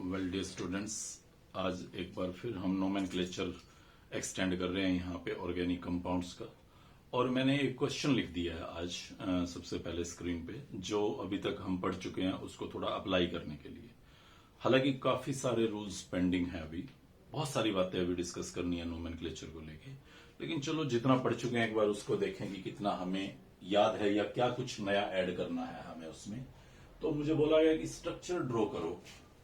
Well dear students, आज एक बार फिर हम नोमेनक्लेचर एक्सटेंड कर रहे हैं यहाँ पे ऑर्गेनिक कंपाउंड्स का। और मैंने एक क्वेश्चन लिख दिया है आज सबसे पहले स्क्रीन पे, जो अभी तक हम पढ़ चुके हैं उसको थोड़ा अप्लाई करने के लिए। हालांकि काफी सारे रूल्स पेंडिंग हैं, अभी बहुत सारी बातें अभी डिस्कस करनी है नोमेनक्लेचर को लेके, लेकिन चलो जितना पढ़ चुके हैं एक बार उसको देखें कि कितना हमें याद है या क्या कुछ नया ऐड करना है हमें उसमें। तो मुझे बोला गया कि स्ट्रक्चर ड्रॉ करो।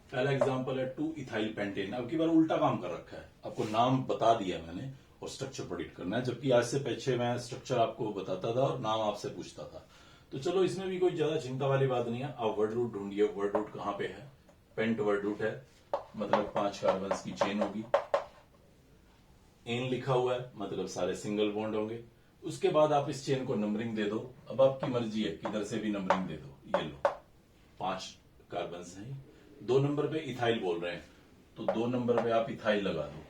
पहला एग्जांपल है 2 इथाइल पेंटेन। अब की बार उल्टा काम कर रखा है, आपको नाम बता दिया मैंने और स्ट्रक्चर प्रेडिक्ट करना है, जबकि आज से पीछे मैं स्ट्रक्चर आपको बताता था और नाम आपसे पूछता था। तो चलो इसमें भी कोई ज्यादा चिंता वाली बात नहीं है। आप वर्ड रूट ढूंढिए। वर्ड रूट कहां पे है? पेंट वर्ड रूट है, मतलब 5 कार्बन की चेन होगी। एन लिखा हुआ है, मतलब सारे सिंगल बॉन्ड होंगे। उसके बाद आप इस चेन को नंबरिंग दे दो। अब आपकी मर्जी है, किधर से भी नंबरिंग दे दो। ये लो 5 कार्बन हैं। 2 नंबर पे इथाइल बोल रहे हैं, तो 2 नंबर पे आप इथाइल लगा दो,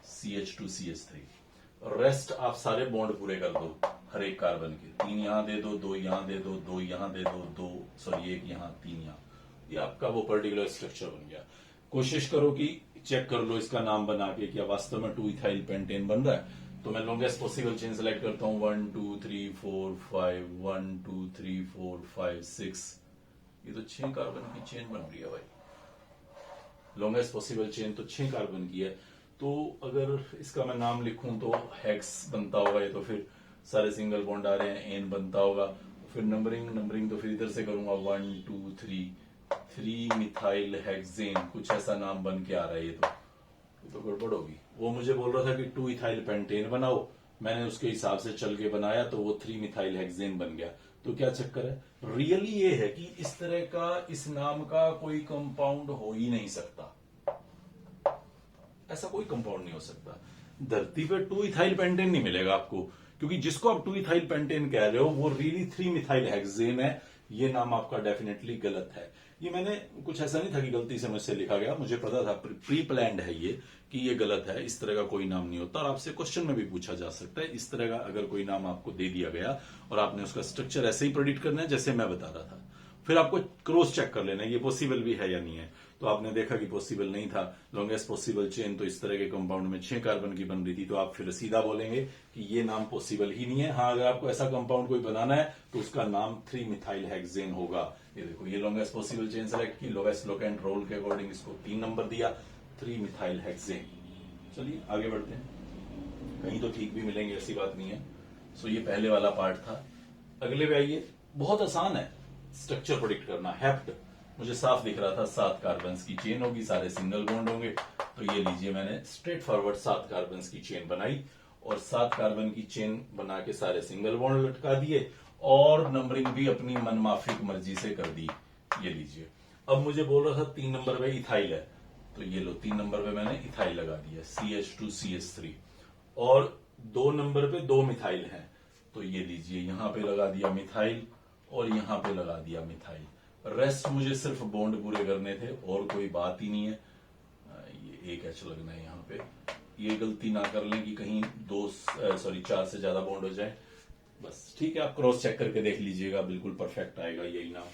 CH2CH3। रेस्ट आप सारे बॉन्ड पूरे कर दो हर एक कार्बन के। 3 यहां दे दो, 2 यहां दे दो, 2 यहां दे दो, 2 सॉरी 1 यहां, 3 यहां। ये आपका वो पर्टिकुलर स्ट्रक्चर बन गया। कोशिश करो कि चेक कर लो इसका नाम बना के क्या वास्तव में 2 इथाइल पेंटेन बन रहा है। तो मैं लॉन्गेस्ट पॉसिबल चेन सेलेक्ट करता हूं। 1 2 3 4 5 1 2 3 4 5 6। ये तो 6 कार्बन की चेन बन रही है भाई। लॉन्गेस्ट पॉसिबल चेन तो 6 कार्बन की है। तो अगर इसका मैं नाम लिखूं तो हेक्स बनता होगा। ये तो फिर सारे सिंगल बॉन्ड आ रहे हैं, एन बनता होगा। फिर नंबरिंग तो फिर इधर से करूंगा 1 2 3 मिथाइल हेक्सेन, कुछ ऐसा नाम बन के आ रहा है। ये तो गड़बड़ होगी। वो मुझे बोल रहा था कि 2 इथाइल पेंटेन बनाओ, मैंने उसके हिसाब से चल के बनाया तो वो 3 मिथाइल हेक्सेन बन गया। तो क्या चक्कर है? रियली ये है कि इस तरह का इस नाम का कोई कंपाउंड हो ही नहीं सकता। ऐसा कोई कंपाउंड नहीं हो सकता। धरती पे 2 इथाइल पेंटेन नहीं मिलेगा आपको, क्योंकि जिसको आप 2 इथाइल पेंटेन कह रहे हो वो रियली 3 मिथाइल हेक्सेन है। ये नाम आपका डेफिनेटली गलत है। ये मैंने कुछ ऐसा नहीं था कि गलती से मुझसे लिखा गया, मुझे पता था, प्री प्लान्ड है ये कि ये गलत है। इस तरह का कोई नाम नहीं होता। और आपसे क्वेश्चन में भी पूछा जा सकता है, इस तरह का अगर कोई नाम आपको दे दिया गया और आपने उसका स्ट्रक्चर ऐसे ही प्रेडिक्ट करना है जैसे मैं बता रहा था, फिर आपको क्रॉस चेक कर लेना है ये पॉसिबल भी है या नहीं है। तो आपने देखा कि पॉसिबल नहीं था। लॉन्गेस्ट पॉसिबल चेन तो इस तरह के कंपाउंड में 6 कार्बन की बन रही थी, तो आप फिर सीधा बोलेंगे कि ये नाम पॉसिबल ही नहीं है। हाँ, अगर आपको ऐसा कंपाउंड कोई बनाना है तो उसका नाम 3 मिथाइल हेक्सेन होगा। ये देखो, ये लॉन्गेस्ट पॉसिबल चेन सेलेक्ट की, लोवेस्ट लोकेंट रोल के अकॉर्डिंग इसको 3 नंबर दिया, 3 मिथाइल हेक्सेन। चलिए आगे बढ़ते हैं। कहीं तो ठीक भी मिलेंगे, ऐसी बात नहीं है। सो ये पहले वाला पार्ट था। अगले पे आइए। बहुत आसान है स्ट्रक्चर प्रेडिक्ट करना। हेप्ट मुझे साफ दिख रहा था, 7 कार्बन की चेन होगी, सारे सिंगल बॉन्ड होंगे। तो ये लीजिए, मैंने स्ट्रेट फॉरवर्ड 7 कार्बन की चेन बनाई और 7 कार्बन की चेन बना के सारे सिंगल बॉन्ड लटका दिए और नंबरिंग भी अपनी मनमाफिक मर्जी से कर दी। ये लीजिए। अब मुझे बोल रहा था 3 नंबर पे इथाइल है, तो ये लो 3 नंबर पे मैंने इथाइल लगा दिया, CH2CH3। और 2 नंबर पे 2 मिथाइल हैं, तो ये लीजिए, यहां पे लगा दिया मिथाइल और यहां पे लगा दिया मिथाइल। रेस्ट मुझे सिर्फ बॉन्ड पूरे करने थे और कोई बात ही नहीं है। ये एक एच लगना है यहाँ पे। ये गलती ना कर लें कि कहीं 4 से ज्यादा बॉन्ड हो जाए। बस ठीक है, आप क्रॉस चेक करके देख लीजिएगा, बिल्कुल परफेक्ट आएगा यही नाम।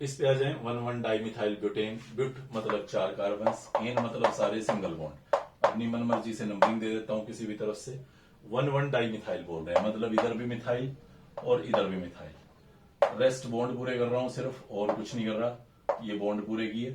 इस पे आ जाए 1,1 डाइमिथाइल ब्यूटेन। ब्यूट मतलब 4 कार्बन, एन मतलब सारे सिंगल बॉन्ड। अपनी मन मर्जी से नंबरिंग दे देता हूं किसी भी तरफ से। 1,1 डाइमिथाइल बोल रहे हैं, मतलब इधर भी मिथाइल और इधर भी मिथाइल। रेस्ट बॉन्ड पूरे कर रहा हूं सिर्फ, और कुछ नहीं कर रहा। ये बॉन्ड पूरे किए,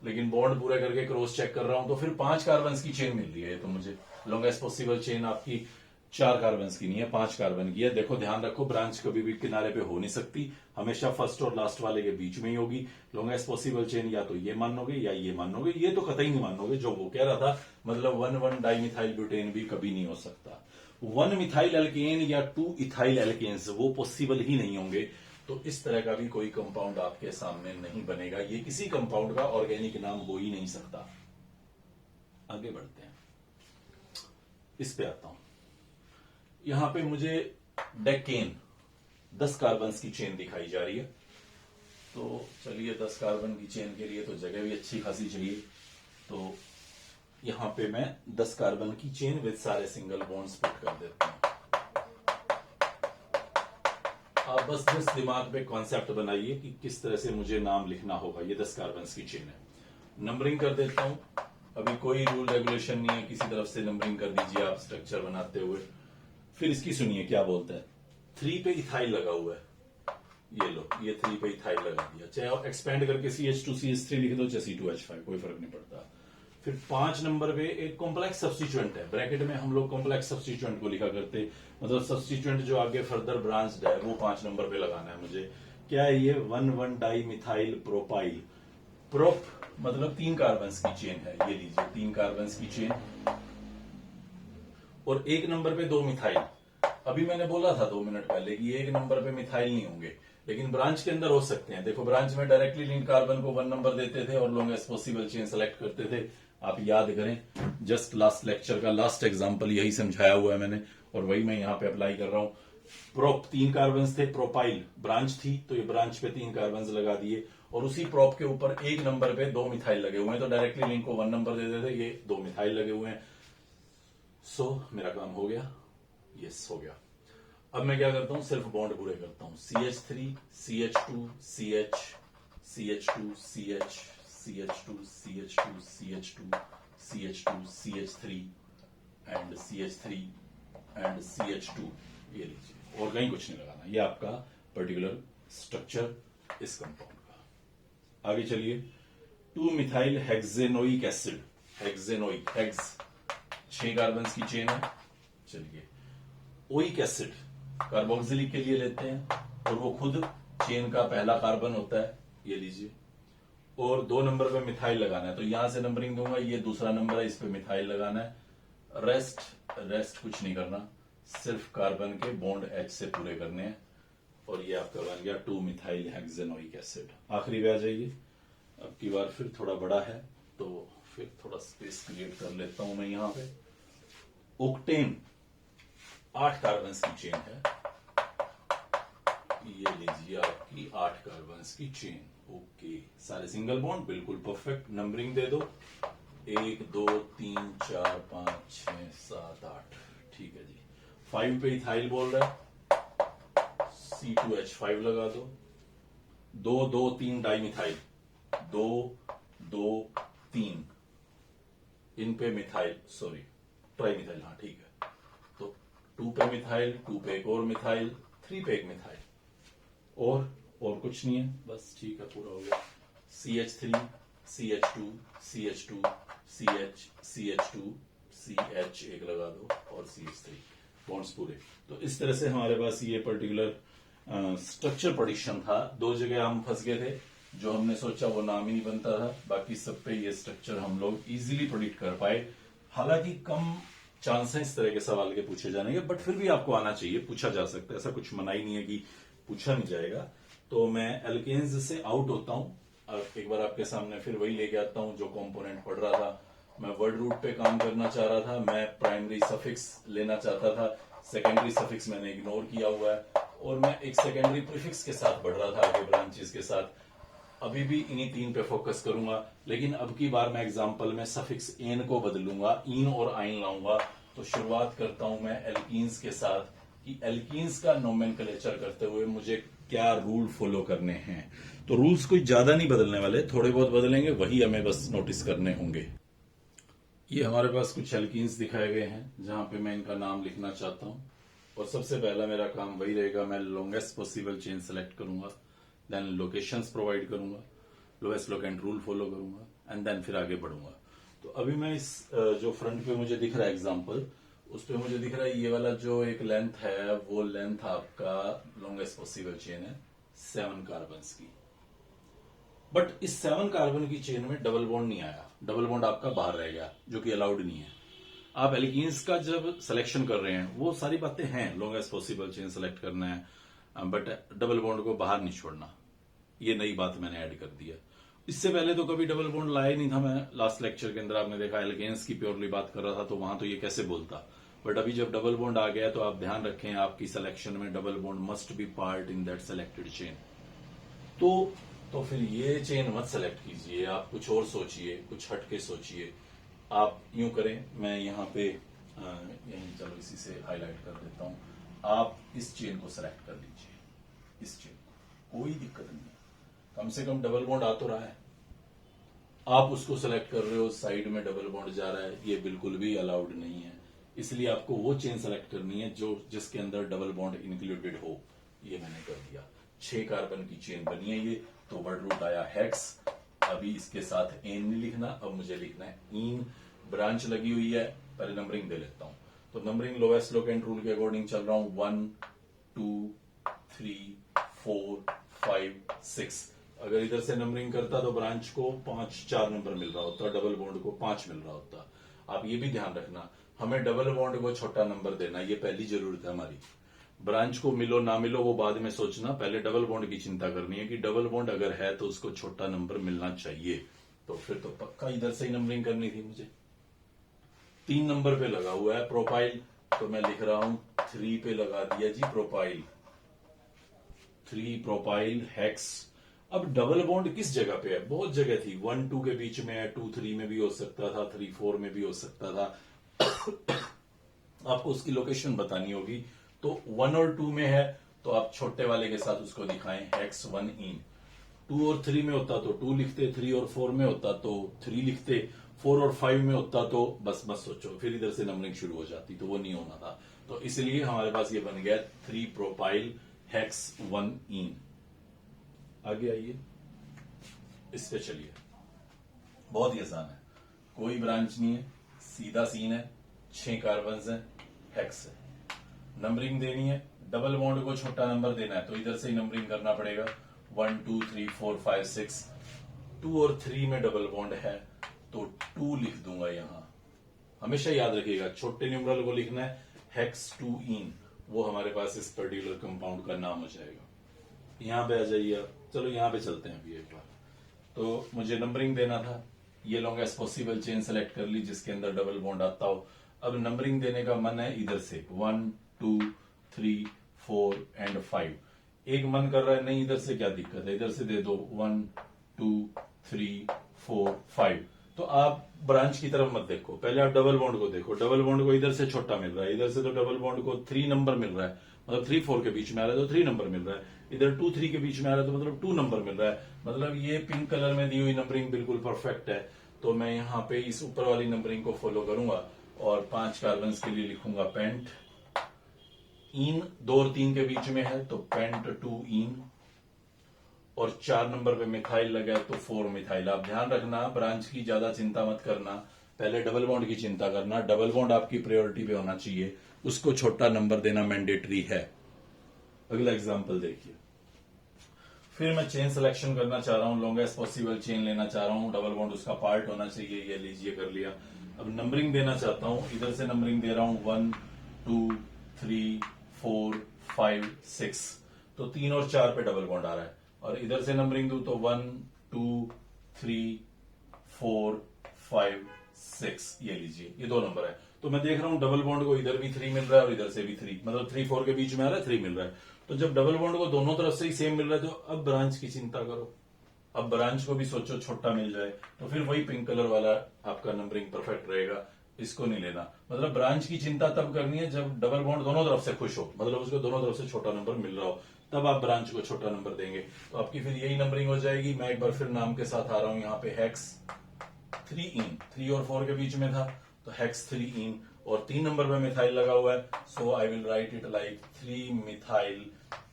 लेकिन बॉन्ड पूरे करके क्रॉस चेक कर रहा हूं तो फिर 5 कार्बन की चेन मिल रही है। तो मुझे लॉन्गेस्ट पॉसिबल चेन आपकी 4 कार्बन की नहीं है, 5 कार्बन की है। देखो ध्यान रखो, ब्रांच कभी भी किनारे पे हो नहीं सकती, हमेशा फर्स्ट और लास्ट वाले के बीच में ही होगी। लॉन्गेस्ट पॉसिबल चेन या तो ये मानोगे या ये मानोगे, ये तो कतई नहीं मानोगे जो वो कह रहा था। मतलब 1,1 डाइमिथाइल ब्यूटेन भी कभी नहीं हो सकता। 1 मिथाइल एल्केन या 2 इथाइल एल्केन्स वो पॉसिबल ही नहीं होंगे। तो इस तरह का भी कोई कंपाउंड आपके सामने नहीं बनेगा। ये किसी कंपाउंड का ऑर्गेनिक नाम हो ही नहीं सकता। आगे बढ़ते हैं। इस पे आता हूं। यहां पे मुझे डेकेन 10 कार्बन की चेन दिखाई जा रही है। तो चलिए, 10 कार्बन की चेन के लिए तो जगह भी अच्छी खासी चाहिए। तो यहां पे मैं 10 कार्बन की चेन विद सारे सिंगल बॉन्ड्स पुट कर देता हूं। आप बस दिमाग पे कॉन्सेप्ट बनाइए कि किस तरह से मुझे नाम लिखना होगा। ये 10 कार्बन की चेन है। नंबरिंग कर देता हूं। अभी कोई रूल रेगुलेशन नहीं है, किसी तरफ से नंबरिंग कर दीजिए आप स्ट्रक्चर बनाते हुए। फिर इसकी सुनिए क्या बोलता है। 3 पे इथाइल लगा हुआ है, ये लो, ये 3 पे इथाइल लगा दिया। चाहे आप एक्सपेंड करके CH2CH3 लिख दो, चाहे C2H5, कोई फर्क नहीं पड़ता। फिर 5 नंबर पे एक कॉम्प्लेक्स सब्स्टिट्यूएंट है, ब्रैकेट में हम लोग कॉम्प्लेक्स सब्स्टिट्यूएंट को लिखा करते, मतलब सब्स्टिट्यूएंट जो आगे फर्दर ब्रांच्ड है वो 5 नंबर पे लगाना है मुझे। क्या है ये? 1,1 डाई मिथाइल प्रोपाइल। प्रोप मतलब 3 कार्बन की चेन है, ये लीजिए 3 कार्बन की चेन, और 1 नंबर पे 2 मिथाइल। अभी मैंने बोला था 2 मिनट पहले कि 1 नंबर पे मिथाइल नहीं होंगे, लेकिन ब्रांच के अंदर हो सकते हैं। देखो ब्रांच में डायरेक्टली लिंक कार्बन को 1 नंबर देते थे और लॉन्गेस्ट पॉसिबल चेन सेलेक्ट करते थे। आप याद करें, जस्ट लास्ट लेक्चर का लास्ट एग्जांपल यही समझाया हुआ है मैंने, और वही मैं यहां पे अप्लाई कर रहा हूं। प्रोप 3 कार्बन थे, प्रोपाइल ब्रांच थी, तो ये ब्रांच पे 3 कार्बन लगा दिए, और उसी प्रोप के ऊपर 1 नंबर पे 2 मिथाइल लगे हुए हैं, तो डायरेक्टली लिंक को 1 नंबर दे देते, ये 2 मिथाइल लगे हुए हैं। सो मेरा काम हो गया, यस हो गया। अब मैं क्या करता हूं, सिर्फ बॉन्ड पूरे करता हूं। CH3 CH2 CH CH2 CH CH2 CH2 CH2 CH2 CH3 and CH3 and CH2, ये लीजिए, और कहीं कुछ नहीं लगाना। ये आपका पर्टिकुलर स्ट्रक्चर इस कंपाउंड का। आगे चलिए, 2 मिथाइल हेक्सेनोइक एसिड, हेक्सेनोइक, हेक्स 6 कार्बन की चेन है। चलिए, ओइक एसिड कार्बोक्सिलिक के लिए लेते हैं, और वो खुद चेन का पहला कार्बन होता है, ये लीजिए, और 2 नंबर पे मिथाइल लगाना है, तो यहां से नंबरिंग दूंगा, ये दूसरा नंबर है, इस पे मिथाइल लगाना है। रेस्ट कुछ नहीं करना, सिर्फ कार्बन के बॉन्ड H से पूरे करने हैं, और ये आपका बन गया 2 मिथाइल हेक्सेनोइक एसिड। आखिरी पे आ जाइए। अब की बार फिर थोड़ा बड़ा है, तो फिर थोड़ा स्पेस क्रिएट कर लेता हूं मैं यहां पे। ओक्टेन 8 कार्बन की चेन है, ये लीजिए आपकी 8 कार्बन की चेन। ओके, सारे सिंगल बॉन्ड बिल्कुल परफेक्ट। नंबरिंग दे दो, 1 2 3 4 5 6 7 8, ठीक है जी। 5 पे इथाइल बोल रहा है, C2H5 लगा दो। 2 2 3 डाई मिथाइल, 2 2 3, इन पे मिथाइल, सॉरी ट्राई मिथाइल, हाँ ठीक है। तो 2 पे मिथाइल, 2 पे एक और मिथाइल, 3 पे एक मिथाइल, और कुछ नहीं है, बस ठीक है, पूरा हो गया। CH3 CH2 CH2 CH CH2 CH एक लगा दो, और CH3, बॉन्ड्स पूरे। तो इस तरह से हमारे पास ये पर्टिकुलर स्ट्रक्चर प्रेडिक्शन था। 2 जगह हम फंस गए थे, जो हमने सोचा वो नाम ही नहीं बनता था, बाकी सब पे ये स्ट्रक्चर हम लोग इजीली प्रेडिक्ट कर पाए। हालांकि कम चांस है इस तरह के सवाल के पूछे जाने के, बट फिर भी आपको आना चाहिए, पूछा जा सकता है, ऐसा कुछ मना ही नहीं है कि पूछा नहीं जाएगा। तो मैं एल्केन्स से आउट होता हूं, एक बार आपके सामने फिर वही लेके आता हूं जो कंपोनेंट पढ़ रहा था। मैं वर्ड रूट पे काम करना चाह रहा था, मैं प्राइमरी सफिक्स लेना चाहता था, सेकेंडरी सफिक्स मैंने इग्नोर किया हुआ है, और मैं एक सेकेंडरी प्रीफिक्स के साथ बढ़ रहा था आगे ब्रांचेस के साथ। अभी भी इन्हीं 3 पे फोकस करूंगा, लेकिन अब की बार मैं एग्जाम्पल में सफिक्स एन को बदलूंगा, इन और आइन लाऊंगा। तो शुरुआत करता हूं मैं एल्कीन्स के साथ, कि एल्कीन्स का नोमेनक्लेचर करते हुए मुझे क्या रूल फॉलो करने हैं। तो रूल्स कोई ज्यादा नहीं बदलने वाले, थोड़े बहुत बदलेंगे, वही हमें बस नोटिस करने होंगे। ये हमारे पास कुछ एल्कीन्स दिखाए गए हैं, जहां पे मैं इनका नाम लिखना चाहता हूं, और सबसे पहला मेरा काम वही रहेगा, मैं लॉन्गेस्ट पॉसिबल चेन सेलेक्ट करूंगा, देन लोकेशंस प्रोवाइड करूंगा, लोएस्ट लोकेंट रूल फॉलो करूंगा, एंड देन फिर आगे बढ़ूंगा। तो अभी मैं इस जो फ्रंट पे मुझे दिख रहा है एग्जाम्पल, उस पे मुझे दिख रहा है ये वाला जो एक लेंथ है, वो लेंथ आपका लॉन्गेस्ट पॉसिबल चेन है 7 कार्बन की। बट इस 7 कार्बन की चेन में डबल बॉन्ड नहीं आया, डबल बॉन्ड आपका बाहर रह गया, जो कि अलाउड नहीं है। आप एल्कीन्स का जब सिलेक्शन कर रहे हैं, वो सारी बातें हैं, लॉन्गेस्ट पॉसिबल चेन सेलेक्ट करना है, बट डबल बॉन्ड को बाहर नहीं छोड़ना। ये नई बात मैंने ऐड कर दिया। इससे पहले तो कभी डबल बॉन्ड लाया नहीं था। मैं लास्ट लेक्चर के अंदर आपने देखा एल्केन्स की प्योरली बात कर रहा था, तो वहां तो ये कैसे बोलता, बट अभी जब डबल बॉन्ड आ गया तो आप ध्यान रखें, आपकी सिलेक्शन में double bond must be part in that selected chain. तो फिर ये चेन मत सेलेक्ट कीजिए, आप कुछ और सोचिए, कुछ हटके सोचिए। आप यूं करें, मैं यहाँ पे यहीं चलो इसी से हाईलाइट कर देता हूं, आप इस चेन को सेलेक्ट कर लीजिए, इस चेन को, कोई दिक्कत नहीं है, कम से कम डबल बॉन्ड आ तो रहा है। आप उसको सेलेक्ट कर रहे हो, साइड में डबल बॉन्ड जा रहा है, ये बिल्कुल भी अलाउड नहीं है। इसलिए आपको वो चेन सेलेक्ट करनी है जो जिसके अंदर डबल बॉन्ड इंक्लूडेड हो। ये मैंने कर दिया, 6 कार्बन की चेन बनी है ये। तो वर्ड रूट आया हेक्स। अभी इसके साथ एन नहीं लिखना, अब मुझे लिखना है इन। ब्रांच लगी हुई है, पहले नंबरिंग दे लेता हूं। तो नंबरिंग लोएस्ट लोकेंट रूल के अकॉर्डिंग चल रहा हूं, 1 2 3 4 5 6। अगर इधर से नंबरिंग करता तो ब्रांच को 4 नंबर मिल रहा होता, डबल बॉन्ड को 5 मिल रहा होता। आप ये भी ध्यान रखना, हमें डबल बॉन्ड को छोटा नंबर देना, ये पहली जरूरत है हमारी। ब्रांच को मिलो ना मिलो वो बाद में सोचना, पहले डबल बॉन्ड की चिंता करनी है कि डबल बॉन्ड अगर है तो उसको छोटा नंबर मिलना चाहिए। तो फिर तो पक्का इधर से ही नंबरिंग करनी थी मुझे। 3 नंबर पे लगा हुआ है प्रोपाइल, तो मैं लिख रहा हूं 3 पे लगा दिया जी प्रोपाइल, 3 प्रोपाइल हेक्स। अब डबल बॉन्ड किस जगह पे है? बहुत जगह थी, 1 2 के बीच में है, 2 3 में भी हो सकता था, 3 4 में भी हो सकता था। आपको उसकी लोकेशन बतानी होगी। तो 1 और 2 में है तो आप छोटे वाले के साथ उसको दिखाएं हेक्स 1 इन। 2 और 3 में होता तो 2 लिखते, 3 और 4 में होता तो 3 लिखते, 4 और 5 में होता तो बस सोचो, फिर इधर से नंबरिंग शुरू हो जाती, तो वो नहीं होना था। तो इसलिए हमारे पास ये बन गया 3 प्रोपाइल हेक्स 1 इन। आगे आइए, इस पे चलिए। बहुत ही आसान है, कोई ब्रांच नहीं है, सीधा सीन है, 6 कार्बन है, हेक्स है। नंबरिंग देनी है, डबल बॉन्ड को छोटा नंबर देना है तो इधर से ही नंबरिंग करना पड़ेगा, 1 2 3 4 5 6। 2 और 3 में डबल बॉन्ड है तो 2 लिख दूंगा यहां। हमेशा याद रखिएगा, छोटे न्यूमरल को लिखना है हेक्स 2 इन, वो हमारे पास इस पर्टिकुलर कंपाउंड का नाम हो जाएगा। यहां पे आ जाइए आप, चलो यहां पे चलते हैं अभी एक बार। तो मुझे नंबरिंग देना था, ये लॉन्गेस्ट पॉसिबल चेन सेलेक्ट कर ली जिसके अंदर डबल बॉन्ड आता हो। अब नंबरिंग देने का मन है इधर से 1 2 3 4 एंड 5। एक मन कर रहा है नहीं इधर से, क्या दिक्कत है, इधर से दे दो 1 2 3 4 5। तो आप ब्रांच की तरफ मत देखो, पहले आप डबल बॉन्ड को देखो। डबल बॉन्ड को इधर से छोटा मिल रहा है, इधर से तो डबल बॉन्ड को 3 नंबर मिल रहा है, मतलब 3 4 के बीच में आ रहा है तो 3 नंबर मिल रहा है। इधर 2 3 के बीच में आ रहा है तो मतलब 2 नंबर मिल रहा है। मतलब ये पिंक कलर में दी हुई नंबरिंग बिल्कुल परफेक्ट है। तो मैं यहाँ पे इस ऊपर वाली नंबरिंग को फॉलो करूंगा और 5 कार्बन के लिए लिखूंगा पेंट इन। 2 और 3 के बीच में है तो पेंट 2 इन, और 4 नंबर पे मिथाइल लगा है तो 4 मिथाइल। आप ध्यान रखना, ब्रांच की ज्यादा चिंता मत करना, पहले डबल बॉन्ड की चिंता करना। डबल बॉन्ड आपकी प्रायोरिटी पे होना चाहिए, उसको छोटा नंबर देना मैंडेटरी है। अगला एग्जांपल देखिए। फिर मैं चेन सिलेक्शन करना चाह रहा हूं, लॉन्गेस्ट पॉसिबल चेन लेना चाह रहा हूं, डबल बॉन्ड उसका पार्ट होना चाहिए, ये लीजिए कर लिया। अब नंबरिंग देना चाहता हूं, इधर से नंबरिंग दे रहा हूं 1 2 3 4 5 6। तो 3 और 4 पे डबल बॉन्ड आ रहा है, और इधर से नंबरिंग दूं तो 1 2 3 4 5 6, ये लीजिए, ये 2 नंबर है। तो मैं देख रहा हूं डबल बॉन्ड को इधर भी 3 मिल रहा है और इधर से भी 3, मतलब 3 4 के बीच में आ रहा है, 3 मिल रहा है। तो जब डबल बॉन्ड को दोनों तरफ से ही सेम मिल रहा है तो अब ब्रांच की चिंता करो, अब ब्रांच को भी सोचो छोटा मिल जाए, तो फिर वही पिंक कलर वाला आपका नंबरिंग परफेक्ट रहेगा, इसको नहीं लेना। मतलब ब्रांच की चिंता तब करनी है जब डबल बॉन्ड दोनों तरफ से खुश हो, मतलब उसको दोनों तरफ से छोटा नंबर मिल रहा हो, तब आप ब्रांच को छोटा नंबर देंगे। तो आपकी फिर यही नंबरिंग हो जाएगी। मैं एक बार फिर नाम के साथ आ रहा हूं यहाँ पे, हेक्स 3 इन, 3 और 4 के बीच में था तो हेक्स 3 इन, और 3 नंबर पे मिथाइल लगा हुआ है, so I will write it like 3 methyl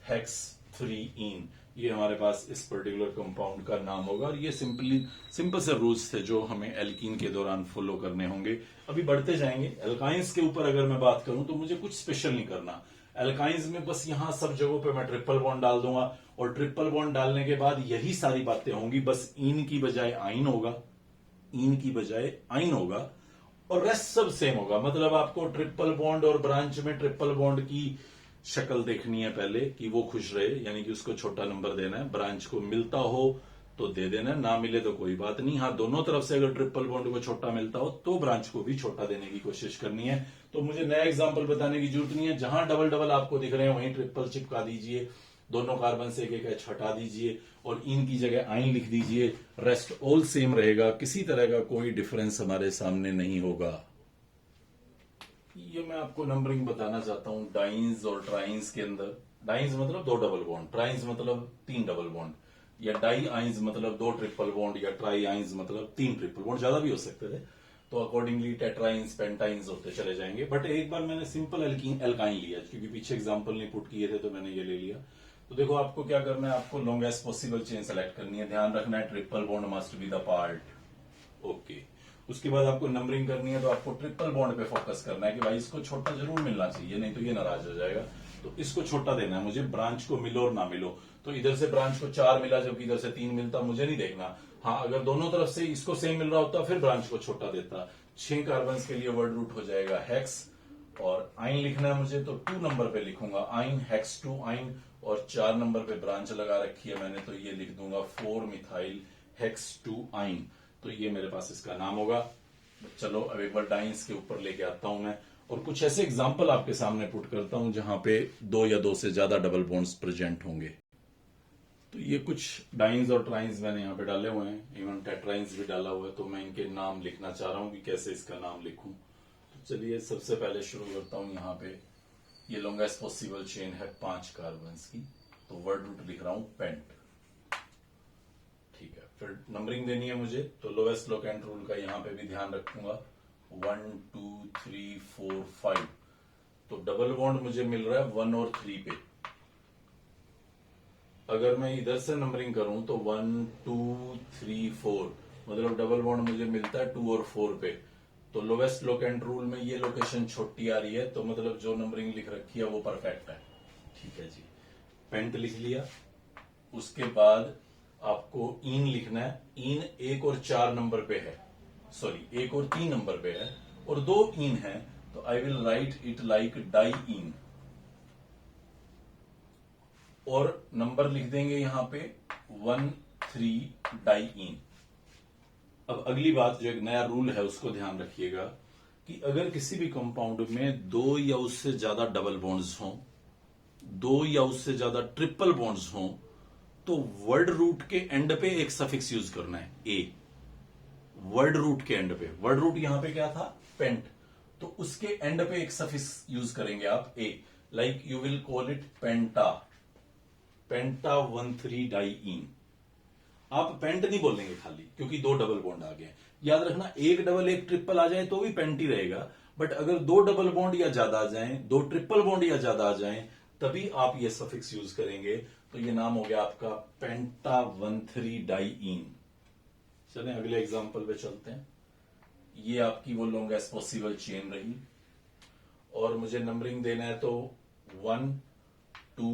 hex 3 yne. ये हमारे पास इस पर्टिकुलर कंपाउंड का नाम होगा, और ये सिंपल से रूल्स थे जो हमें एल्कीन के दौरान फॉलो करने होंगे। अभी बढ़ते जाएंगे। एल्काइंस के ऊपर अगर मैं बात करूं तो मुझे कुछ स्पेशल नहीं करना। एल्काइंस में बस यहां सब जगहों पे मैं ट्रिपल बॉन्ड डाल दूंगा, और ट्रिपल बॉन्ड डालने के बाद यही सारी बातें होंगी, बस इन की बजाय आइन होगा, इन की बजाय आइन होगा, और रेस्ट सब सेम होगा। मतलब आपको ट्रिपल बॉन्ड और ब्रांच में ट्रिपल बॉन्ड की शक्ल देखनी है पहले कि वो खुश रहे, यानी कि उसको छोटा नंबर देना है। ब्रांच को मिलता हो तो दे देना, ना मिले तो कोई बात नहीं। हाँ, दोनों तरफ से अगर ट्रिपल बॉन्ड को छोटा मिलता हो तो ब्रांच को भी छोटा देने की कोशिश करनी है। तो मुझे नया एग्जाम्पल बताने की जरूरत नहीं है, जहां डबल डबल आपको दिख रहे हैं वहीं ट्रिपल चिपका दीजिए, दोनों कार्बन से एक एक एच हटा दीजिए और इन की जगह आइन लिख दीजिए। रेस्ट ऑल सेम रहेगा, किसी तरह का कोई डिफरेंस हमारे सामने नहीं होगा। ये मैं आपको नंबरिंग बताना चाहता हूं डाइंस और ट्राइंस के अंदर। डाइंस मतलब 2 डबल बॉन्ड, ट्राइंस मतलब 3 डबल बॉन्ड। या डाई आइंस मतलब 2 ट्रिपल बॉन्ड, या ट्राई आइंस मतलब 3 ट्रिपल बॉन्ड, ज्यादा भी हो सकते थे। तो अकॉर्डिंगली टेट्राइंस पेंटाइंस होते चले जाएंगे। बट एक बार मैंने सिंपल एल्काइन लिया, क्योंकि पीछे एग्जांपल नहीं पुट किए थे तो मैंने ये ले लिया। तो देखो आपको क्या करना है, आपको लॉन्गेस्ट पॉसिबल चेन सेलेक्ट करनी है। ध्यान रखना है triple bond must be the part. Okay, उसके बाद आपको नंबरिंग करनी है, तो आपको ट्रिपल बॉन्ड पे फोकस करना है कि भाई इसको छोटा जरूर मिलना चाहिए, नहीं तो ये नाराज हो जाएगा। तो इसको छोटा देना है मुझे, ब्रांच को मिलो और ना मिलो। तो इधर से ब्रांच को 4 मिला जबकि इधर से 3 मिलता, मुझे नहीं देखना। हाँ, अगर दोनों तरफ से इसको सेम मिल रहा होता फिर ब्रांच को छोटा देता। 6 कार्बन के लिए वर्ड रूट हो जाएगा हेक्स, और आइन लिखना है मुझे तो 2 नंबर पे लिखूंगा आइन, हेक्स 2 आइन, और 4 नंबर पे ब्रांच लगा रखी है मैंने, तो ये लिख दूंगा 4 मिथाइल हेक्स 2 आइन। तो ये मेरे पास इसका नाम होगा। चलो अब एक बार डाइंस के ऊपर लेके आता हूं मैं, और कुछ ऐसे एग्जाम्पल आपके सामने पुट करता हूं जहां पे 2 या 2 से ज्यादा डबल बॉन्ड्स प्रेजेंट होंगे। तो ये कुछ डाइंस और ट्राइंस मैंने यहाँ पे डाले हुए हैं, इवन टेट्राइंस भी डाला हुआ है। तो मैं इनके नाम लिखना चाह रहा हूं कि कैसे इसका नाम लिखूं। तो चलिए सबसे पहले शुरू करता हूं। यहाँ पे ये लॉन्गेस्ट पॉसिबल चेन है 5 कार्बन की, तो वर्ड रूट लिख रहा हूं पेंट। ठीक है, फिर नंबरिंग देनी है मुझे, तो लोवेस्ट लोकेंट रूल का यहाँ पे भी ध्यान रखूंगा। 1 2 3 4 5। तो डबल बॉन्ड मुझे मिल रहा है 1 और 3 पे। अगर मैं इधर से नंबरिंग करूं तो 1 2 3 4, मतलब डबल बॉन्ड मुझे मिलता है 2 और 4 पे। तो लोवेस्ट लोकेंट रूल में ये लोकेशन छोटी आ रही है, तो मतलब जो नंबरिंग लिख रखी है वो परफेक्ट है। ठीक है जी, पेंट लिख लिया। उसके बाद आपको इन लिखना है। इन 1 और 4 नंबर पे है, सॉरी 1 और 3 नंबर पे है, और 2 इन है, तो I will write it like diyne, और नंबर लिख देंगे यहां पे 1 3 डाई इन। अब अगली बात, जो एक नया रूल है उसको ध्यान रखिएगा कि अगर किसी भी कंपाउंड में 2 या उससे ज्यादा डबल बॉन्ड्स हों, 2 या उससे ज्यादा ट्रिपल बॉन्ड्स हों, तो वर्ड रूट के एंड पे एक सफिक्स यूज करना है, ए। वर्ड रूट के एंड पे, वर्ड रूट यहां पे क्या था, पेंट, तो उसके एंड पे एक सफिक्स यूज करेंगे आप, ए। Like you will call it penta, penta 1,3 diyne. आप पेंट नहीं बोलेंगे खाली, क्योंकि 2 डबल बॉन्ड आ गए। याद रखना, एक डबल एक ट्रिपल आ जाए तो भी पेंट ही रहेगा, बट अगर 2 डबल बॉन्ड या ज्यादा आ जाए, 2 ट्रिपल बॉन्ड या ज्यादा आ जाए, तभी आप ये सफिक्स यूज करेंगे। तो ये नाम हो गया आपका पेंटा 1,3 डाई इन। चलें अगले एग्जाम्पल पे चलते हैं। ये आपकी वो लॉन्गेस्ट पॉसिबल चेन रही, और मुझे नंबरिंग देना है, तो 1 2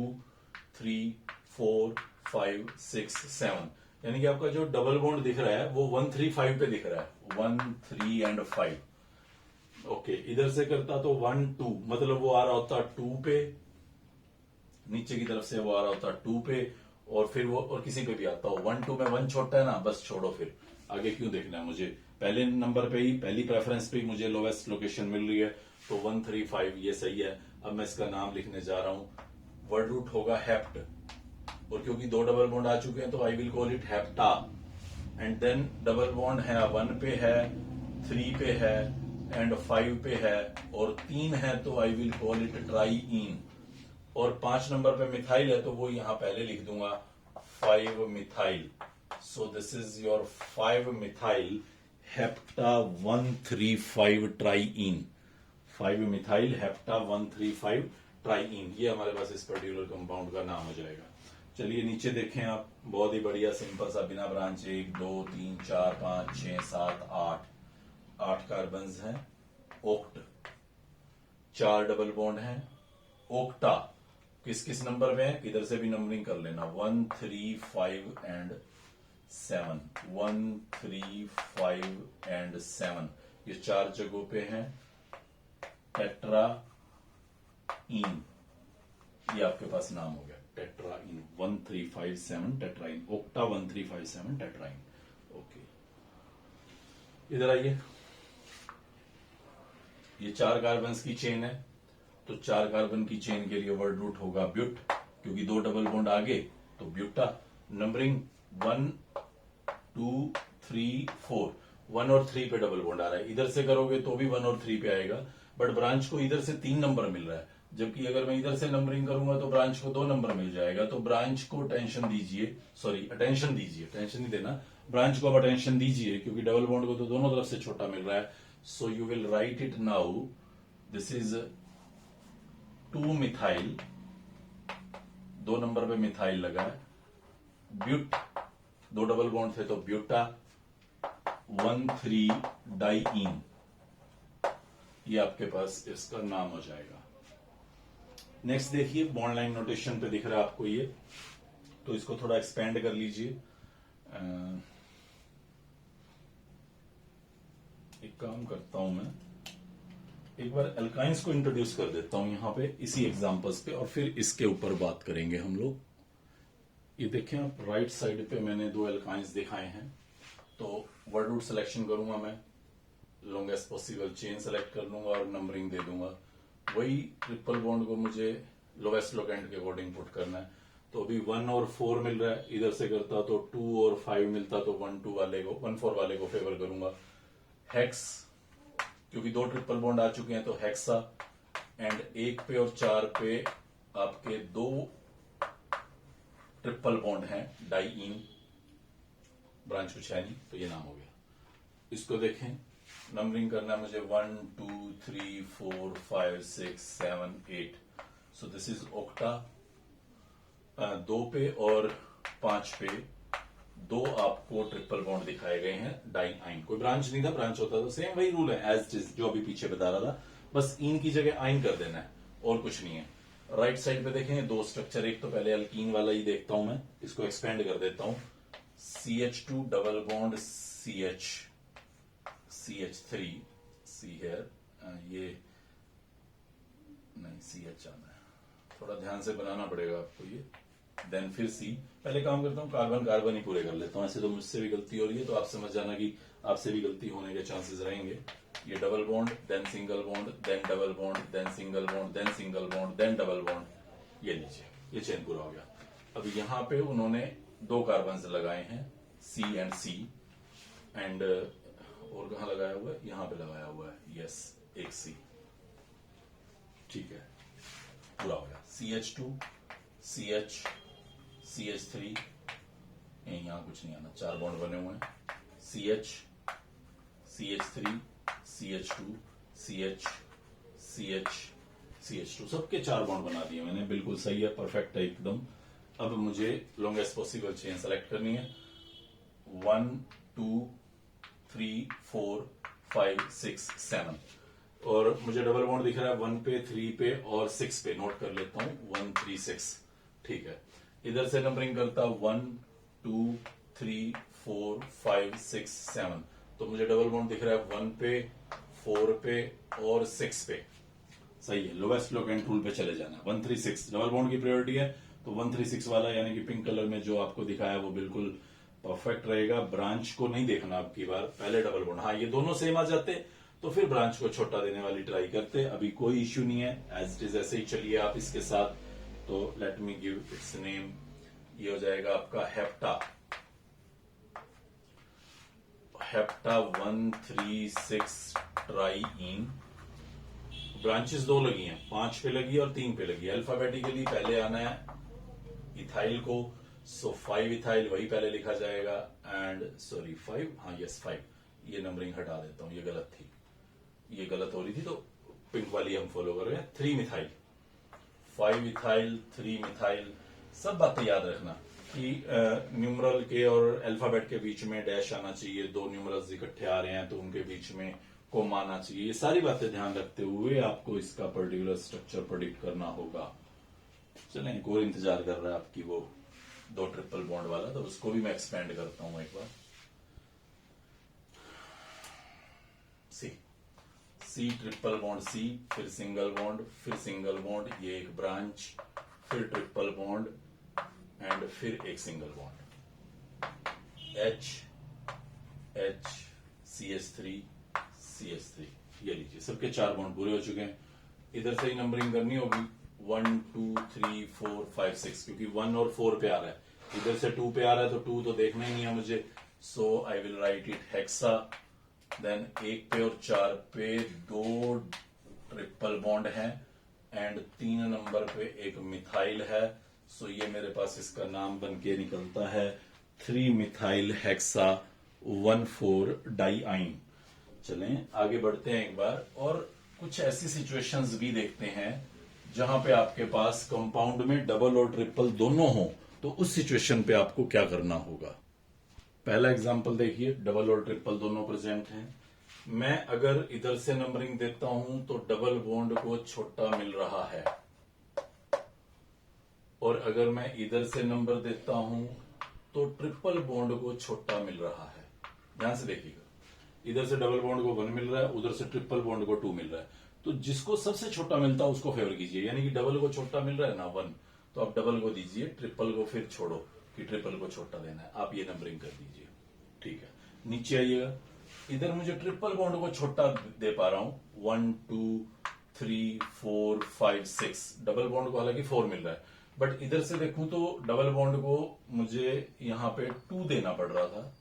3 4 5 6 7, यानी कि आपका जो डबल बॉन्ड दिख रहा है वो 1 3 5 पे दिख रहा है, 1 3 एंड 5। ओके, इधर से करता तो 1 2, मतलब वो आ रहा होता 2 पे, नीचे की तरफ से वो आ रहा होता 2 पे, और फिर वो और किसी पे भी आता हो 1 2 में 1 छोटा है ना, बस छोड़ो, फिर आगे क्यों देखना है मुझे, पहले नंबर पे ही, पहली प्रेफरेंस पे ही मुझे लोवेस्ट लोकेशन मिल रही है, तो 1 3 5 ये सही है। अब मैं इसका नाम लिखने जा रहा हूं, वर्ड रूट होगा हेप्ट, और क्योंकि 2 डबल बॉन्ड आ चुके हैं तो I will call it hepta. And then double bond है 1 पे है, 3 पे है, एंड 5 पे है, और 3 है, तो I will call it try in. और 5 नंबर पे मिथाइल है, तो वो यहां पहले लिख दूंगा 5 methyl. So this is your 5 methyl hepta 135 try in. 5 methyl hepta 135 try in, ये हमारे पास इस पर्टिकुलर कंपाउंड का नाम हो जाएगा। चलिए नीचे देखें आप, बहुत ही बढ़िया सिंपल सा, बिना ब्रांच, 1 2 3 4 5 6 7 8 कार्बन हैं। ओक्ट, 4 डबल बॉन्ड हैं। ओक्टा किस किस नंबर पे है, इधर से भी नंबरिंग कर लेना, 1 3 5 एंड 7, 1 3 5 एंड 7, ये 4 जगहों पे हैं। टेट्रा इन, ये आपके पास नाम हो गया टेट्रा इन, 1357 टेट्रा इन, ओक्टा 1357 टेट्रा इन। ओके, इधर आइए, ये 4 कार्बन की चेन है, तो 4 कार्बन की चेन के लिए वर्ड रूट होगा ब्यूट, क्योंकि 2 डबल बॉन्ड आगे तो ब्यूटा। नंबरिंग 1 2 3 4, 1 और 3 पे डबल बॉन्ड आ रहा है, इधर से करोगे तो भी 1 और 3 पे आएगा, बट ब्रांच को इधर से 3 नंबर मिल रहा है, जबकि अगर मैं इधर से नंबरिंग करूंगा तो ब्रांच को 2 नंबर मिल जाएगा। तो ब्रांच को टेंशन दीजिए, सॉरी अटेंशन दीजिए, टेंशन नहीं देना, ब्रांच को अब अटेंशन दीजिए क्योंकि डबल बॉन्ड को तो दोनों तरफ से छोटा मिल रहा है। So you will write it now, this is 2 methyl, 2 number पे मिथाइल लगा है, ब्यूट, 2 डबल बॉन्ड थे तो ब्यूटा, 1,3 डाइईन, ये आपके पास इसका नाम हो जाएगा। नेक्स्ट देखिए, बॉन्ड लाइन नोटेशन पे दिख रहा है आपको ये, तो इसको थोड़ा एक्सपेंड कर लीजिए। एक काम करता हूं मैं, एक बार एल्काइंस को इंट्रोड्यूस कर देता हूं यहां पे इसी एग्जांपल्स पे, और फिर इसके ऊपर बात करेंगे हम लोग। ये देखें आप, राइट साइड पे मैंने 2 एल्काइंस दिखाए हैं। तो वर्ड रूट सिलेक्शन करूंगा मैं, लॉन्गेस्ट पॉसिबल चेन सेलेक्ट कर लूंगा और नंबरिंग दे दूंगा। वही ट्रिपल बॉन्ड को मुझे लोवेस्ट लोकेंट के अकॉर्डिंग पुट करना है। तो अभी 1 और 4 मिल रहा है, इधर से करता तो 2 और 5 मिलता तो 1 वाले को, 1 4 वाले को फेवर करूंगा। हेक्स, क्योंकि 2 ट्रिपल बॉन्ड आ चुके हैं तो हेक्सा, एंड 1 पे और 4 पे आपके 2 ट्रिपल बॉन्ड हैं, डाइईन, ब्रांच कुछ है नहीं तो ये नाम हो गया। इसको देखें, नंबरिंग करना है मुझे 1 2 3 4 5 6 7 8। So this is octa. 2 पे और 5 पे 2 आपको ट्रिपल बॉन्ड दिखाए गए हैं, डाइईन। कोई ब्रांच नहीं था, ब्रांच होता तो सेम वही रूल है एज इट इज जो अभी पीछे बता रहा था, बस इन की जगह आइन कर देना है और कुछ नहीं है। राइट साइड पे देखें 2 स्ट्रक्चर, एक तो पहले अल्कीन वाला ही देखता हूं मैं, इसको एक्सपेंड कर देता हूं। CH2 double bond CH3, C है, ये नहीं CH आना है, थोड़ा ध्यान से बनाना पड़ेगा आपको ये। देन फिर C, पहले काम करता हूँ कार्बन कार्बन ही पूरे कर लेता हूँ, ऐसे तो मुझसे भी गलती हो रही है तो आप समझ जाना कि आपसे भी गलती होने के चांसेस रहेंगे। ये double bond, then single bond, then double bond, then single bond, then single bond, then double bond, ये लीजिए, ये चेन पूरा हो गया। अब यहाँ पे उन्होंने 2 कार्बन लगाए हैं, C एंड C, एंड और कहाँ लगाया हुआ है, यहाँ पे लगाया हुआ है, यस, एक C, ठीक है, पूरा हो गया। CH2 CH CH3, यहाँ कुछ नहीं आना, 4 बॉन्ड बने हुए हैं, CH CH3 CH2 CH CH CH2, सबके 4 बॉन्ड बना दिए मैंने, बिल्कुल सही है, परफेक्ट है एकदम। अब मुझे लॉन्गेस्ट पॉसिबल चेन सेलेक्ट करनी है, 1 2 3 4 5 6 7, और मुझे डबल बॉन्ड दिख रहा है 1 पे 3 पे और 6 पे, नोट कर लेता हूं 1 3 6, ठीक है। इधर से नंबरिंग करता 1 2 3 4 5 6 7, तो मुझे डबल बॉन्ड दिख रहा है 1 पे 4 पे और 6 पे, सही है। लोवेस्ट लोकेंट रूल पे चले जाना, 136 डबल बॉन्ड की प्रायोरिटी है तो 136 वाला यानी कि पिंक कलर में जो आपको दिखाया वो बिल्कुल परफेक्ट रहेगा। ब्रांच को नहीं देखना अब की बार, पहले डबल बॉन्ड, हाँ ये दोनों सेम आ जाते तो फिर ब्रांच को छोटा देने वाली ट्राई करते, अभी कोई इश्यू नहीं है, एज इट इज ऐसे ही चलिए आप इसके साथ। तो let me give its name, ये हो जाएगा आपका हेप्टा, हेप्टा 136 ट्राइईन। ब्रांचेस 2 लगी हैं, 5 पे लगी और 3 पे लगी। अल्फाबेटिकली पहले आना है इथाइल को, सो 5 इथाइल वही पहले लिखा जाएगा, एंड सॉरी 5, हाँ यस 5, ये नंबरिंग हटा देता हूं, ये गलत थी, ये गलत हो रही थी तो पिंक वाली हम फॉलो कर रहे हैं। 3 मिथाइल, 5 इथाइल, 3 मिथाइल, सब बातें याद रखना कि न्यूमरल के और अल्फाबेट के बीच में डैश आना चाहिए, 2 न्यूमरल्स इकट्ठे आ रहे हैं तो उनके बीच में कोमा आना चाहिए, ये सारी बातें ध्यान रखते हुए आपको इसका पर्टिकुलर स्ट्रक्चर प्रेडिक्ट करना होगा। चलें, एक और इंतजार कर रहा है आपकी वो 2 ट्रिपल बॉन्ड वाला, तो उसको भी मैं एक्सपेंड करता हूं एक बार। सी ट्रिपल बॉन्ड C, फिर सिंगल बॉन्ड, फिर सिंगल बॉन्ड, ये एक ब्रांच, फिर ट्रिपल बॉन्ड एंड फिर एक single bond, H H CH3 CH3, ये लीजिए, सबके 4 बॉन्ड पूरे हो चुके हैं। इधर से ही नंबरिंग करनी होगी 1 2 3 4 5 6, क्योंकि 1 और 4 पे आ रहा है, इधर से 2 पे आ रहा है तो 2 तो देखना ही नहीं है मुझे, so I will write it hexa. Then 1 पे और 4 पे 2 ट्रिपल बॉन्ड हैं, एंड 3 नंबर पे एक मिथाइल है। सो ये मेरे पास इसका नाम बन के निकलता है 3 मिथाइल हेक्सा 1,4 डाइआइन। चलें आगे बढ़ते हैं एक बार और कुछ ऐसी सिचुएशंस भी देखते हैं जहां पे आपके पास कंपाउंड में डबल और ट्रिपल दोनों हो, तो उस सिचुएशन पे आपको क्या करना होगा। पहला एग्जांपल देखिए, डबल और ट्रिपल दोनों प्रेजेंट हैं। मैं अगर इधर से नंबरिंग देता हूं तो डबल बॉन्ड को छोटा मिल रहा है, और अगर मैं इधर से नंबर देता हूं तो ट्रिपल बॉन्ड को छोटा मिल रहा है। ध्यान से देखिएगा, इधर से डबल बॉन्ड को 1 मिल रहा है, उधर से ट्रिपल बॉन्ड को 2 मिल रहा है। तो जिसको सबसे छोटा मिलता है उसको फेवर कीजिए, यानी कि डबल को छोटा मिल रहा है ना 1, तो आप डबल को दीजिए, ट्रिपल को फिर छोड़ो कि ट्रिपल को छोटा देना है, आप ये नंबरिंग कर दीजिए। ठीक है, नीचे आइएगा, इधर मुझे ट्रिपल बॉन्ड को छोटा दे पा रहा हूं 1 2 3 4 5 6, डबल बॉन्ड को हालांकि 4 मिल रहा है, बट इधर से देखूं तो डबल बॉन्ड को मुझे यहां पे 2 देना पड़ रहा था।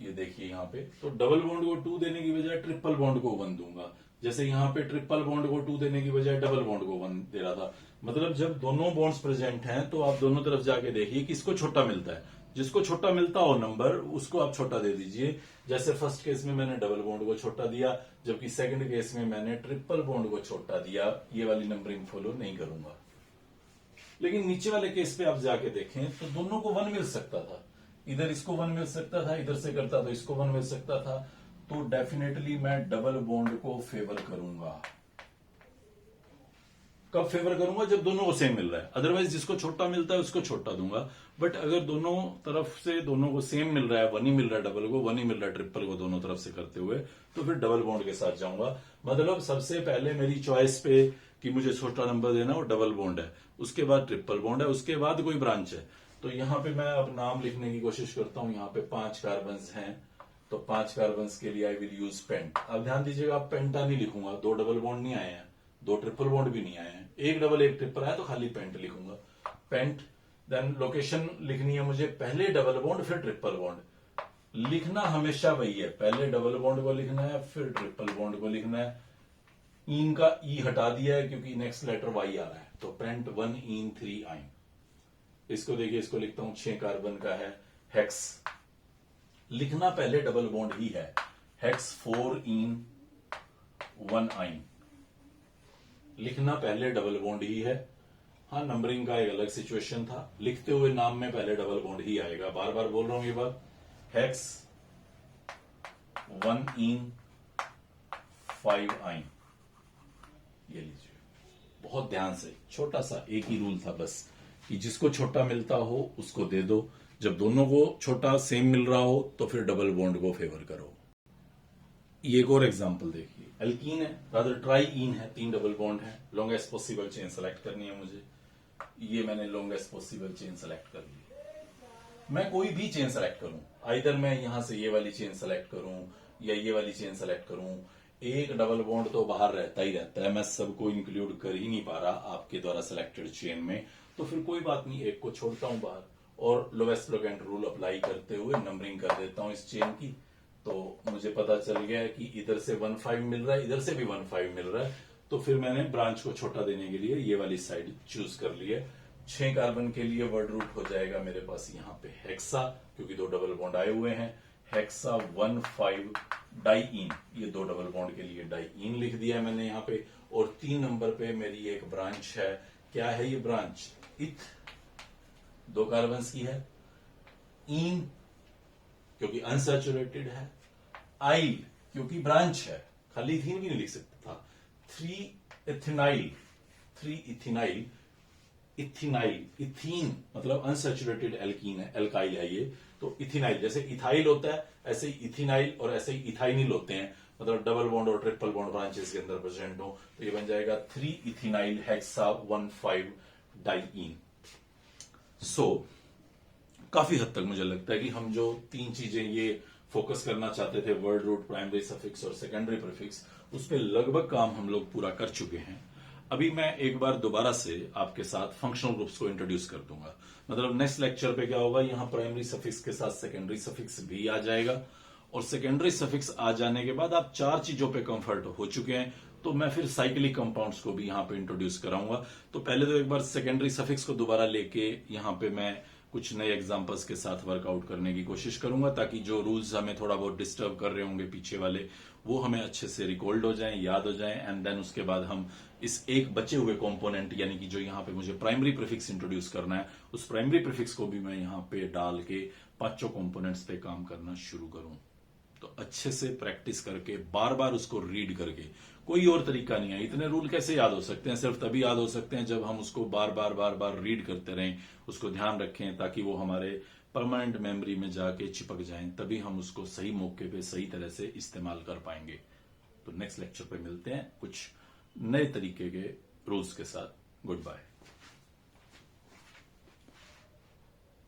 ये देखिए यहां पे, तो डबल बॉन्ड को 2 देने की बजाय ट्रिपल बॉन्ड को 1 दूंगा। जैसे यहां पे ट्रिपल बॉन्ड को 2 देने की बजाय डबल बॉन्ड को 1 दे रहा था। मतलब जब दोनों बॉन्ड्स प्रेजेंट हैं तो आप दोनों तरफ जाके देखिए किसको छोटा मिलता है। जिसको छोटा मिलता हो नंबर, उसको आप छोटा दे दीजिए। जैसे फर्स्ट केस में मैंने डबल बॉन्ड को छोटा दिया, जबकि सेकंड केस में मैंने ट्रिपल बॉन्ड को छोटा दिया। ये वाली नंबरिंग फॉलो नहीं करूंगा। लेकिन नीचे वाले केस पे आप जाके देखें तो दोनों को 1 मिल सकता था। इधर इसको 1 मिल सकता था, इधर से करता तो इसको 1 मिल सकता था। तो डेफिनेटली मैं डबल बॉन्ड को फेवर करूंगा। कब फेवर करूंगा? जब दोनों को सेम मिल रहा है। अदरवाइज जिसको छोटा मिलता है उसको छोटा दूंगा। बट अगर दोनों तरफ से दोनों को सेम मिल रहा है, 1 ही मिल रहा है डबल को, 1 ही मिल रहा है ट्रिपल को, दोनों तरफ से करते हुए, तो फिर डबल बॉन्ड के साथ जाऊंगा। मतलब सबसे पहले मेरी चॉइस पे कि मुझे छोटा नंबर देना वो डबल बॉन्ड है, उसके बाद ट्रिपल बॉन्ड है, उसके बाद कोई ब्रांच है। तो यहां पे मैं अब नाम लिखने की कोशिश करता हूं। यहां पे 5 कार्बन्स हैं, तो 5 कार्बन्स के लिए आई विल यूज पेंट। अब ध्यान दीजिएगा, आप पेंटा नहीं लिखूंगा, 2 डबल बॉन्ड नहीं आए हैं, 2 ट्रिपल बॉन्ड भी नहीं आए हैं, 1 डबल 1 ट्रिपल आया तो खाली पेंट लिखूंगा। पेंट, देन लोकेशन लिखनी है मुझे, पहले डबल बॉन्ड फिर ट्रिपल बॉन्ड। लिखना हमेशा वही है, पहले डबल बॉन्ड को लिखना है फिर ट्रिपल बॉन्ड को लिखना है। इन का ई हटा दिया है क्योंकि नेक्स्ट लेटर वाई आ रहा है, तो पेंट 1 इन 3 आइन। इसको देखिए, इसको लिखता हूं 6 कार्बन का है, हेक्स। लिखना पहले डबल बॉन्ड ही है, हेक्स 4 इन 1 आइन। लिखना पहले डबल बॉन्ड ही है। हाँ, नंबरिंग का एक अलग सिचुएशन था, लिखते हुए नाम में पहले डबल बॉन्ड ही आएगा। बार बार बोल रहा हूं ये बात। हेक्स 1 इन 5 आइन, ये लीजिए। बहुत ध्यान से, छोटा सा एक ही रूल था बस, कि जिसको छोटा मिलता हो उसको दे दो। जब दोनों को छोटा सेम मिल रहा हो तो फिर डबल बॉन्ड को फेवर करो। ये एक और एग्जांपल देखिए, एल्कीन है, रादर ट्राईइन है, 3 डबल बॉन्ड है, लॉन्गेस्ट पॉसिबल चेन सेलेक्ट करनी है मुझे। ये मैंने लॉन्गेस्ट पॉसिबल चेन सेलेक्ट कर ली। मैं कोई भी चेन सेलेक्ट करूं, आइदर मैं यहां से ये वाली चेन सेलेक्ट करूं या ये वाली चेन सेलेक्ट करूं, एक डबल बॉन्ड तो बाहर रहता ही रहता है। मैं सबको इंक्लूड कर ही नहीं पा रहा आपके द्वारा सिलेक्टेड चेन में, तो फिर कोई बात नहीं, एक को छोड़ता हूं बाहर और लोवेस्ट लोकेंट रूल अप्लाई करते हुए नंबरिंग कर देता हूं इस चेन की। तो मुझे पता चल गया है कि इधर से 1 5 मिल रहा है, इधर से भी 1 5 मिल रहा है, तो फिर मैंने ब्रांच को छोटा देने के लिए ये वाली साइड चूज कर ली है। 6 कार्बन के लिए वर्ड रूट हो जाएगा मेरे पास यहाँ पे हेक्सा, क्योंकि 2 डबल बॉन्ड आए हुए हैं। हेक्सा 1 5 डाइइन, ये 2 डबल बॉन्ड के लिए डाइइन लिख दिया है मैंने यहाँ पे। और 3 नंबर पे मेरी एक ब्रांच है। क्या है ये ब्रांच? इथ, 2 कार्बन्स की है। इन क्योंकि अनसैचुरेटेड है। आइल क्योंकि ब्रांच है, खाली इथीन भी नहीं लिख सकता था। 3 इथेनाइल, 3 इथेनाइल, इथेनाइल, इथीन मतलब अनसैचुरेटेड एल्कीन है, एल्काइल है ये। तो इथेनाइल, जैसे इथाइल होता है ऐसे ही इथेनाइल और ऐसे ही इथाइनिल होते हैं, मतलब डबल बॉन्ड और ट्रिपल बॉन्ड ब्रांचेस के अंदर प्रेजेंट हो। तो ये बन जाएगा 3 इथेनाइल हेक्सा 1 5 डाइइन। सो काफी हद तक मुझे लगता है कि हम जो 3 चीजें ये फोकस करना चाहते थे, वर्ड रूट, प्राइमरी सफिक्स और सेकेंडरी प्रीफिक्स, उस पर लगभग काम हम लोग पूरा कर चुके हैं। अभी मैं एक बार दोबारा से आपके साथ फंक्शनल ग्रुप्स को इंट्रोड्यूस कर दूंगा। मतलब नेक्स्ट लेक्चर पे क्या होगा, यहां प्राइमरी सफिक्स के साथ सेकेंडरी सफिक्स भी आ जाएगा, और सेकेंडरी सफिक्स आ जाने के बाद आप 4 चीजों पे कंफर्ट हो चुके हैं। तो मैं फिर साइक्लिक कंपाउंड्स को भी यहाँ पे इंट्रोड्यूस कराऊंगा। तो पहले तो एक बार सेकेंडरी सफिक्स को दोबारा लेके यहाँ पे मैं कुछ नए एग्जांपल्स के साथ वर्कआउट करने की कोशिश करूंगा, ताकि जो रूल्स हमें थोड़ा बहुत डिस्टर्ब कर रहे होंगे पीछे वाले, वो हमें अच्छे से रिकॉल्ड हो जाएं, याद हो जाएं। एंड देन उसके बाद हम इस एक बचे हुए कंपोनेंट, यानी कि जो यहाँ पे मुझे प्राइमरी प्रीफिक्स इंट्रोड्यूस करना है, उस प्राइमरी प्रीफिक्स को भी मैं यहाँ पे डाल के पांचों कंपोनेंट्स पे काम करना शुरू करूं। तो अच्छे से प्रैक्टिस करके, बार बार उसको रीड करके, कोई और तरीका नहीं है। इतने रूल कैसे याद हो सकते हैं? सिर्फ तभी याद हो सकते हैं जब हम उसको बार बार रीड करते रहें, उसको ध्यान रखें, ताकि वो हमारे परमानेंट मेमोरी में जाके चिपक जाएं। तभी हम उसको सही मौके पे सही तरह से इस्तेमाल कर पाएंगे। तो नेक्स्ट लेक्चर पे मिलते हैं कुछ नए तरीके के रूल्स के साथ। Good bye.